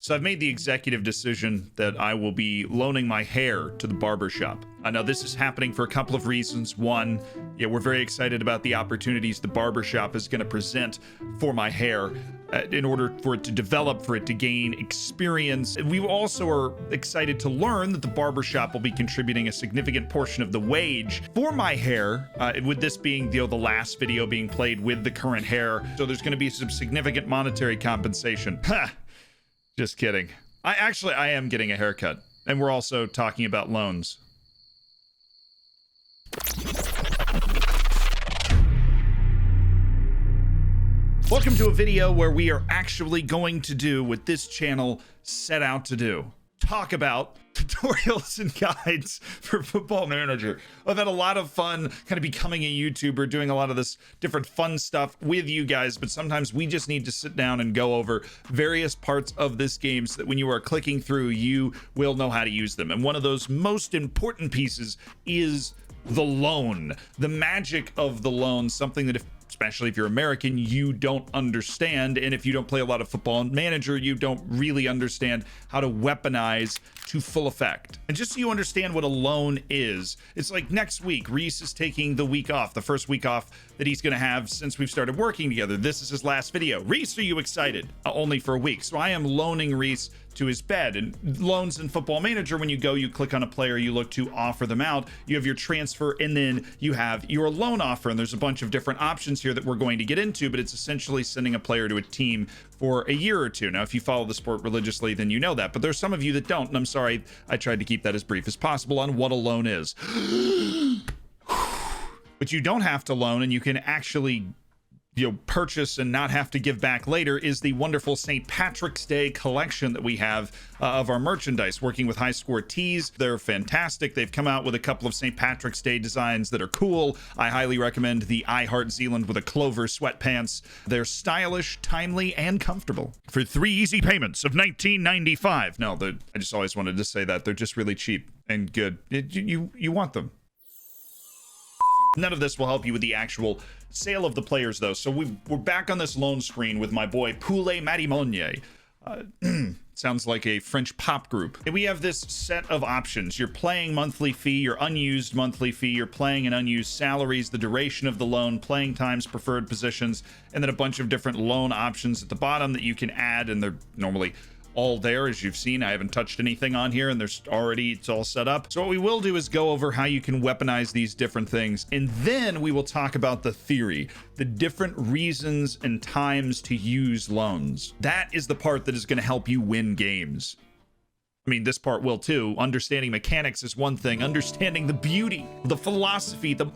So I've made the executive decision that I will be loaning my hair to the barbershop. Now this is happening for a couple of reasons. One, we're very excited about the opportunities the barbershop is going to present for my hair in order for it to develop, for it to gain experience. We also are excited to learn that the barbershop will be contributing a significant portion of the wage for my hair, with this being the last video being played with the current hair. So there's going to be some significant monetary compensation. Ha! Just kidding. I am getting a haircut, and we're also talking about loans. Welcome to a video where we are actually going to do what this channel set out to do. Talk about tutorials and guides for Football Manager. I've had a lot of fun kind of becoming a YouTuber, doing a lot of this different fun stuff with you guys, but sometimes we just need to sit down and go over various parts of this game so that when you are clicking through, you will know how to use them. And one of those most important pieces is the loan, the magic of the loan, something that especially if you're American, you don't understand. And if you don't play a lot of Football Manager, you don't really understand how to weaponize to full effect. And just so you understand what a loan is, it's like next week, Reese is taking the week off, the first week off that he's gonna have since we've started working together. This is his last video. Reese, are you excited? Only for a week. So I am loaning Reese to his bed. And loans in Football Manager, when you go, you click on a player, you look to offer them out, you have your transfer, and then you have your loan offer. And there's a bunch of different options here that we're going to get into, but it's essentially sending a player to a team for a year or two. Now, if you follow the sport religiously, then you know that, but there's some of you that don't, and I'm sorry, I tried to keep that as brief as possible on what a loan is. But you don't have to loan, and you can actually purchase and not have to give back later, is the wonderful St. Patrick's Day collection that we have of our merchandise, working with High Score Tees. They're fantastic. They've come out with a couple of St. Patrick's Day designs that are cool. I highly recommend the I Heart Zealand with a clover sweatpants. They're stylish, timely, and comfortable. For 3 easy payments of $19.95. No, I just always wanted to say that. They're just really cheap and good. You want them. None of this will help you with the actual sale of the players, though. So we're back on this loan screen with my boy Poulet Matimonier. Sounds like a French pop group. And we have this set of options. Your playing monthly fee, your unused monthly fee, your playing and unused salaries, the duration of the loan, playing times, preferred positions, and then a bunch of different loan options at the bottom that you can add, and they're normally all there. As you've seen, I haven't touched anything on here, and it's all set up. So what we will do is go over how you can weaponize these different things, and then we will talk about the theory, the different reasons and times to use loans. That is the part that is going to help you win games. I mean, this part will too. Understanding mechanics is one thing. Understanding the beauty, the philosophy, the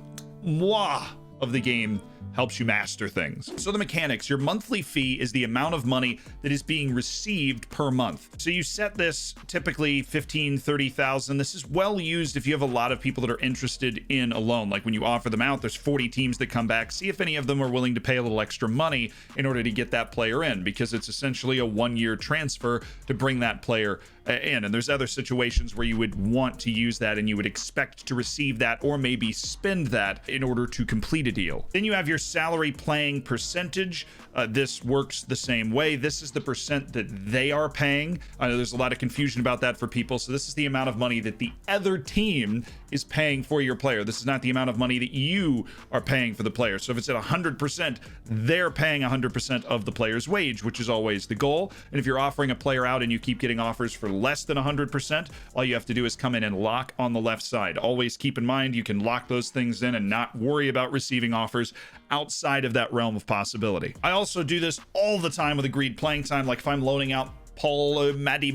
moi of the game helps you master things. So the mechanics, your monthly fee is the amount of money that is being received per month. So you set this typically 15, 30,000. This is well used if you have a lot of people that are interested in a loan. Like when you offer them out, there's 40 teams that come back. See if any of them are willing to pay a little extra money in order to get that player in, because it's essentially a 1-year transfer to bring that player in. And there's other situations where you would want to use that and you would expect to receive that or maybe spend that in order to complete a deal. Then you have your salary playing percentage. This works the same way. This is the percent that they are paying. I know there's a lot of confusion about that for people. So this is the amount of money that the other team is paying for your player. This is not the amount of money that you are paying for the player. So if it's at 100%, they're paying 100% of the player's wage, which is always the goal. And if you're offering a player out and you keep getting offers for less than 100%, all you have to do is come in and lock on the left side. Always keep in mind, you can lock those things in and not worry about receiving offers outside of that realm of possibility. I also do this all the time with agreed playing time. Like if I'm loaning out Poulet, Maddie,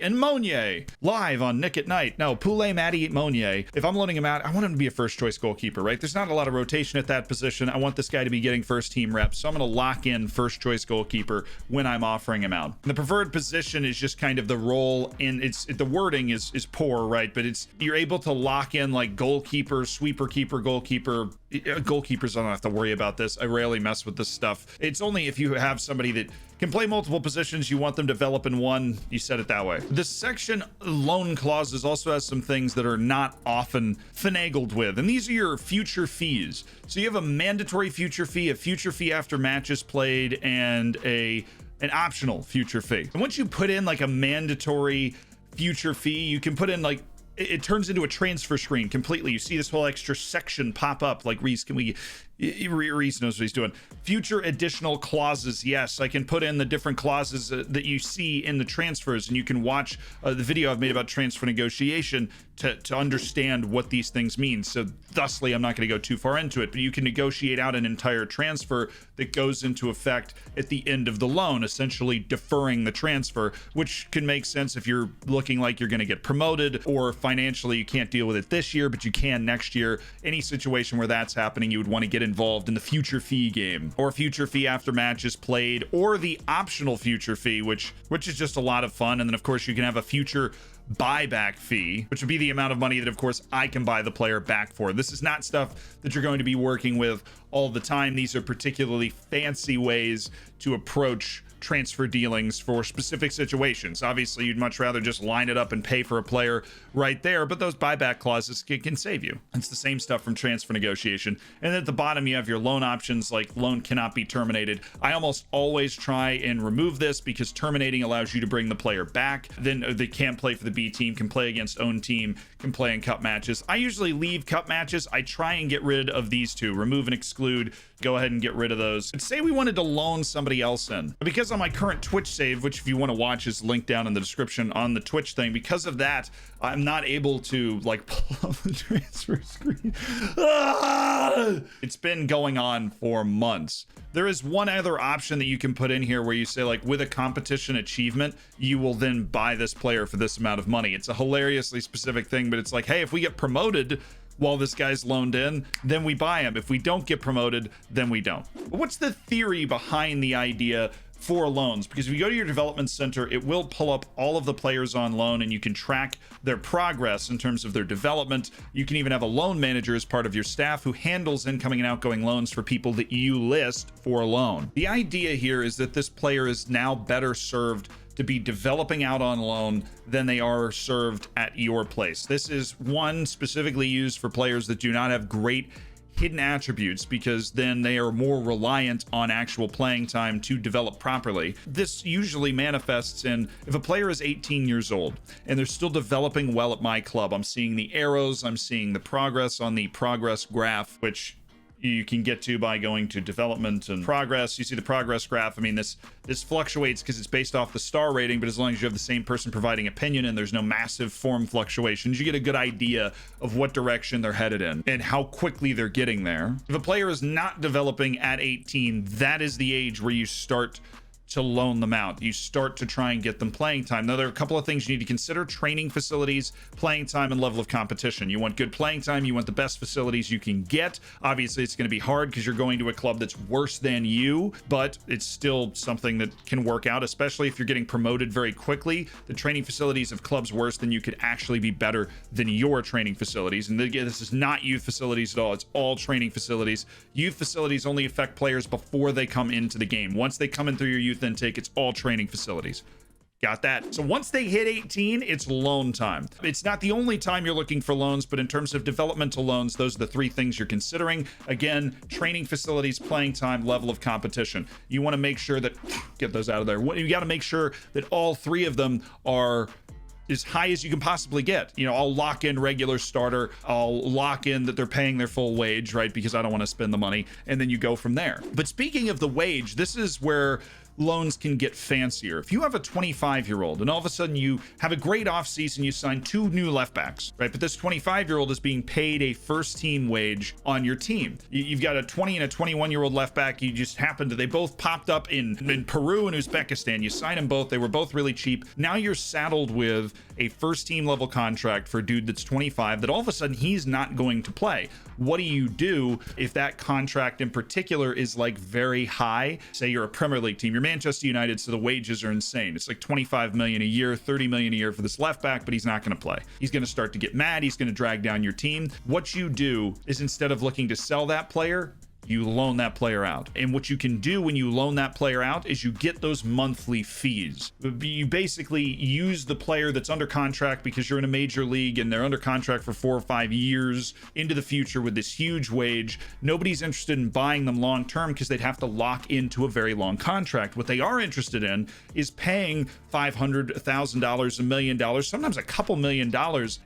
and Monier live on Nick at Night. No, Poulet, Maddie, Monier. If I'm loading him out, I want him to be a first choice goalkeeper, right? There's not a lot of rotation at that position. I want this guy to be getting first team reps. So I'm going to lock in first choice goalkeeper when I'm offering him out. And the preferred position is just kind of the role in the wording is poor, right? But you're able to lock in like goalkeeper, sweeper keeper, goalkeeper. Goalkeepers don't have to worry about this. I rarely mess with this stuff. It's only if you have somebody that can play multiple positions, you want them to develop in one, you set it that way. This section, loan clauses, also has some things that are not often finagled with, and these are your future fees. So you have a mandatory future fee, a future fee after matches played, and a an optional future fee. And once you put in like a mandatory future fee, you can put in like, it turns into a transfer screen completely. You see this whole extra section pop up like, Reese, Reese knows what he's doing. Future additional clauses. Yes, I can put in the different clauses that you see in the transfers, and you can watch the video I've made about transfer negotiation to understand what these things mean. So thusly, I'm not going to go too far into it, but you can negotiate out an entire transfer that goes into effect at the end of the loan, essentially deferring the transfer, which can make sense if you're looking like you're going to get promoted, or financially you can't deal with it this year, but you can next year. Any situation where that's happening, you would want to get involved in the future fee game, or future fee after matches played, or the optional future fee, which is just a lot of fun. And then of course you can have a future buyback fee, which would be the amount of money that of course I can buy the player back for. This is not stuff that you're going to be working with all the time. These are particularly fancy ways to approach transfer dealings for specific situations. Obviously, you'd much rather just line it up and pay for a player right there, but those buyback clauses can save you. It's the same stuff from transfer negotiation. And at the bottom, you have your loan options, like loan cannot be terminated. I almost always try and remove this because terminating allows you to bring the player back. Then they can't play for the B team, can play against own team, can play in cup matches. I usually leave cup matches. I try and get rid of these two, remove and exclude. Go ahead and get rid of those. And say we wanted to loan somebody else in. Because on my current Twitch save, which if you want to watch is linked down in the description on the Twitch thing, because of that, I'm not able to like pull up the transfer screen. It's been going on for months. There is one other option that you can put in here where you say like, with a competition achievement, you will then buy this player for this amount of money. It's a hilariously specific thing, but it's like, hey, if we get promoted while this guy's loaned in, then we buy him. If we don't get promoted, then we don't. But what's the theory behind the idea for loans? Because if you go to your development center, it will pull up all of the players on loan and you can track their progress in terms of their development. You can even have a loan manager as part of your staff who handles incoming and outgoing loans for people that you list for a loan. The idea here is that this player is now better served to be developing out on loan than they are served at your place. This is one specifically used for players that do not have great hidden attributes, because then they are more reliant on actual playing time to develop properly. This usually manifests in if a player is 18 years old and they're still developing well at my club. I'm seeing the arrows, I'm seeing the progress on the progress graph, which you can get to by going to development and progress. You see the progress graph. I mean, this fluctuates because it's based off the star rating, but as long as you have the same person providing opinion and there's no massive form fluctuations, you get a good idea of what direction they're headed in and how quickly they're getting there. If a player is not developing at 18, that is the age where you start to loan them out. You start to try and get them playing time. Now, there are a couple of things you need to consider: training facilities, playing time, and level of competition. You want good playing time, you want the best facilities you can get. Obviously, it's going to be hard because you're going to a club that's worse than you, but it's still something that can work out, especially if you're getting promoted very quickly. The training facilities of clubs worse than you could actually be better than your training facilities. And again, this is not youth facilities at all. It's all training facilities. Youth facilities only affect players before they come into the game. Once they come in through your youth intake, it's all training facilities. Got that? So once they hit 18, it's loan time. It's not the only time you're looking for loans, but in terms of developmental loans, those are the three things you're considering. Again, training facilities, playing time, level of competition. You want to make sure that, get those out of there. You got to make sure that all three of them are as high as you can possibly get. You know, I'll lock in regular starter. I'll lock in that they're paying their full wage, right? Because I don't want to spend the money. And then you go from there. But speaking of the wage, this is where loans can get fancier. If you have a 25-year-old and all of a sudden you have a great offseason, you sign 2 new left backs, right? But this 25-year-old is being paid a first team wage on your team. You've got a 20 and a 21-year-old left back. You just happened to, they both popped up in Peru and Uzbekistan. You sign them both. They were both really cheap. Now you're saddled with a first team level contract for a dude that's 25 that all of a sudden he's not going to play. What do you do if that contract in particular is like very high? Say you're a Premier League team, you're Manchester United, so the wages are insane. It's like 25 million a year, 30 million a year for this left back, but he's not going to play. He's going to start to get mad. He's going to drag down your team. What you do is, instead of looking to sell that player, you loan that player out. And what you can do when you loan that player out is you get those monthly fees. You basically use the player that's under contract because you're in a major league and they're under contract for 4 or 5 years into the future with this huge wage. Nobody's interested in buying them long term because they'd have to lock into a very long contract. What they are interested in is paying $500,000, $1 million, sometimes a couple $1 million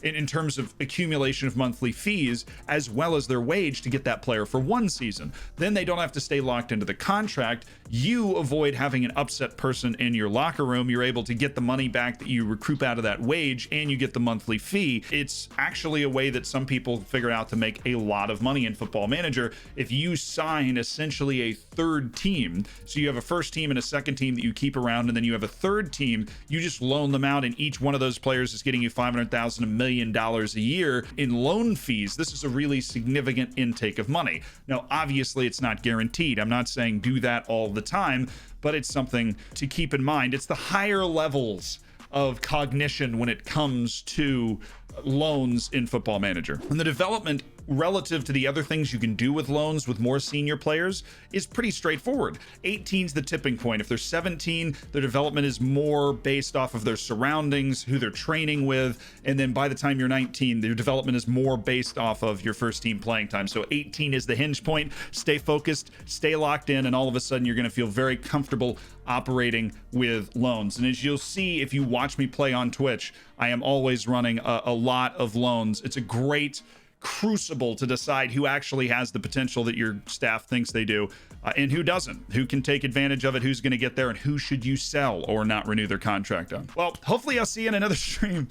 in terms of accumulation of monthly fees, as well as their wage to get that player for 1 season. Then they don't have to stay locked into the contract. You avoid having an upset person in your locker room. You're able to get the money back that you recoup out of that wage, and you get the monthly fee. It's actually a way that some people figure out to make a lot of money in Football Manager. If you sign essentially a third team, so you have a first team and a second team that you keep around, and then you have a third team, you just loan them out, and each one of those players is getting you $500,000, $1 million a year in loan fees. This is a really significant intake of money. Now, obviously, it's not guaranteed. I'm not saying do that all the time, but it's something to keep in mind. It's the higher levels of cognition when it comes to loans in Football Manager. And the development relative to the other things you can do with loans with more senior players is pretty straightforward. 18's the tipping point. If they're 17, their development is more based off of their surroundings, who they're training with, and then by the time you're 19, their development is more based off of your first team playing time. So 18 is the hinge point. Stay focused, stay locked in, and all of a sudden you're going to feel very comfortable operating with loans. And as you'll see if you watch me play on Twitch, I am always running a lot of loans. It's a great crucible to decide who actually has the potential that your staff thinks they do, and who doesn't, who can take advantage of it, who's going to get there, and who should you sell or not renew their contract on. Well, hopefully I'll see you in another stream.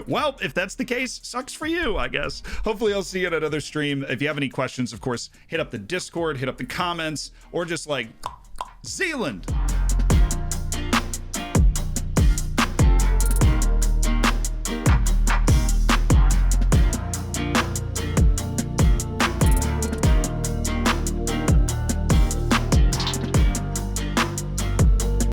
Well, if that's the case, sucks for you, I guess. Hopefully I'll see you in another stream. If you have any questions, of course, hit up the Discord, hit up the comments, or just like Zealand.